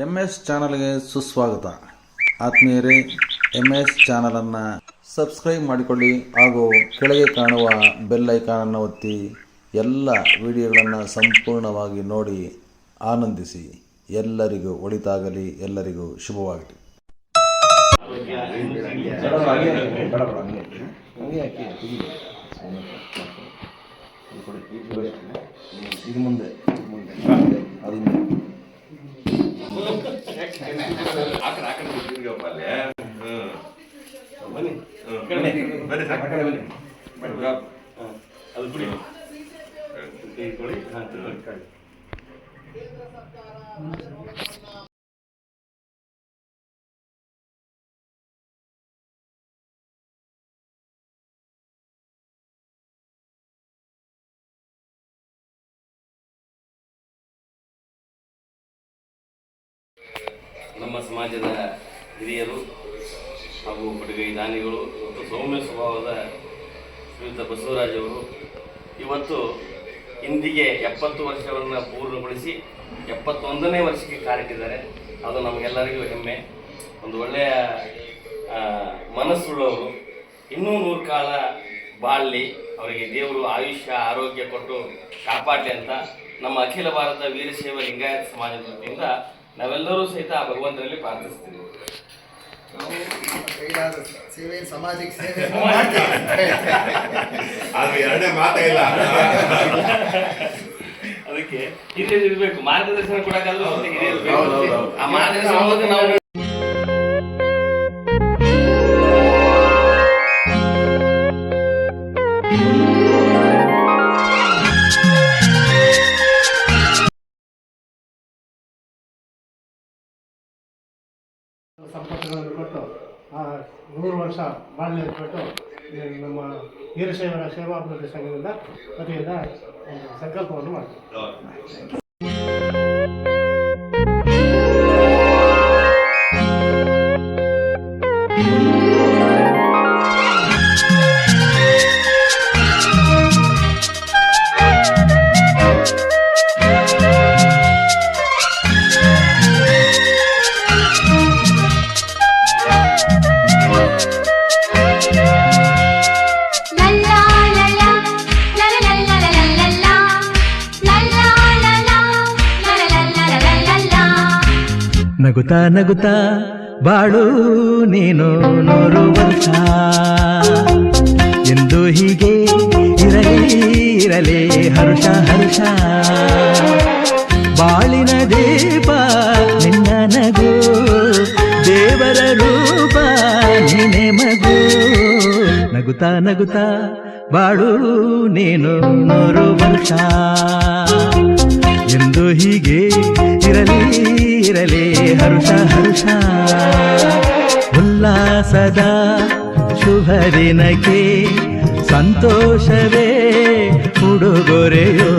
MS ಚಾನಲ್ಗೆ ಸುಸ್ವಾಗತ. ಆತ್ಮೀಯರೇ, MS ಚಾನಲನ್ನು ಸಬ್ಸ್ಕ್ರೈಬ್ ಮಾಡಿಕೊಳ್ಳಿ ಹಾಗೂ ಕೆಳಗೆ ಕಾಣುವ ಬೆಲ್ ಐಕಾನನ್ನು ಒತ್ತಿ ಎಲ್ಲ ವಿಡಿಯೋಗಳನ್ನು ಸಂಪೂರ್ಣವಾಗಿ ನೋಡಿ ಆನಂದಿಸಿ. ಎಲ್ಲರಿಗೂ ಒಳಿತಾಗಲಿ, ಎಲ್ಲರಿಗೂ ಶುಭವಾಗಲಿ. ಇದು ಮುಂದೆ ನಮ್ಮ ಸಮಾಜದ ಹಿರಿಯರು ಹಾಗೂ ಕೊಡುಗೈ ದಾನಿಗಳು ಮತ್ತು ಸೌಮ್ಯ ಸ್ವಭಾವದ ಶ್ರೀಯುತ ಬಸವರಾಜವರು ಇವತ್ತು ಇಂದಿಗೆ 70 ವರ್ಷವನ್ನು ಪೂರ್ಣಗೊಳಿಸಿ 71ನೇ ವರ್ಷಕ್ಕೆ ಕಾಲಿಟ್ಟಿದ್ದಾರೆ. ಅದು ನಮಗೆಲ್ಲರಿಗೂ ಹೆಮ್ಮೆ. ಒಂದು ಒಳ್ಳೆಯ ಮನಸ್ಸುಳ್ಳವರು, ಇನ್ನೂ 100 ಕಾಲ ಬಾಳಲಿ, ಅವರಿಗೆ ದೇವರು ಆಯುಷ್ಯ ಆರೋಗ್ಯ ಕೊಟ್ಟು ಕಾಪಾಡಲಿ ಅಂತ ನಮ್ಮ ಅಖಿಲ ಭಾರತ ವೀರಶೈವ ಲಿಂಗಾಯತ ಸಮಾಜದ ವತಿಯಿಂದ ನಾವೆಲ್ಲರೂ ಸಹಿತ ಆ ಭಗವಂತನಲ್ಲಿ ಪ್ರಾರ್ಥಿಸ್ತೀವಿ. ಸಮಾಜಕ್ಕೆ ಅದಕ್ಕೆ ಹಿರಿಯರು ಇರಬೇಕು, ಮಾರ್ಗದರ್ಶನ ಕೊಡಕ್ಕಾದ್ರೂ ಹಿರಿಯರು ಬೇಕು. ಆ ಮಾರ್ಗದರ್ಶನ ನಾವು ಸಂಪರ್ಕಗಳನ್ನು ಕೊಟ್ಟು 100 ವರ್ಷ ಬಾಳ್ವೆ ಕೊಟ್ಟು ನಮ್ಮ ವೀರಶೈವರ ಸೇವಾಭಿವೃದ್ಧಿ ಸಂಘದಿಂದ ವತಿಯಿಂದ ಒಂದು ಸಂಕಲ್ಪವನ್ನು ಮಾಡ್ತೀವಿ. ನಗುತ್ತಾ ನಗುತ್ತಾ ಬಾಳು ನೀನು 100 ವರ್ಷ ಎಂದು ಹೀಗೆ ಇರಲಿ ಹರ್ಷ ಹರ್ಷ. ಬಾಳಿನ ದೀಪ ನಿನ್ನ ನಗು, ದೇವರ ರೂಪ ನೀನೆ ಮಗು. ನಗುತ್ತಾ ನಗುತ್ತಾ ಬಾಳು ನೀನು 100 ವರ್ಷ ಎಂದು ಹೀಗೆ ಇರಲಿ ಹರ್ಷ ಹರ್ಷ. ಉಲ್ಲಾಸದ ಶುಭ ದಿನಕ್ಕೆ ಸಂತೋಷವೇ ಉಡುಗೊರೆಯೋ.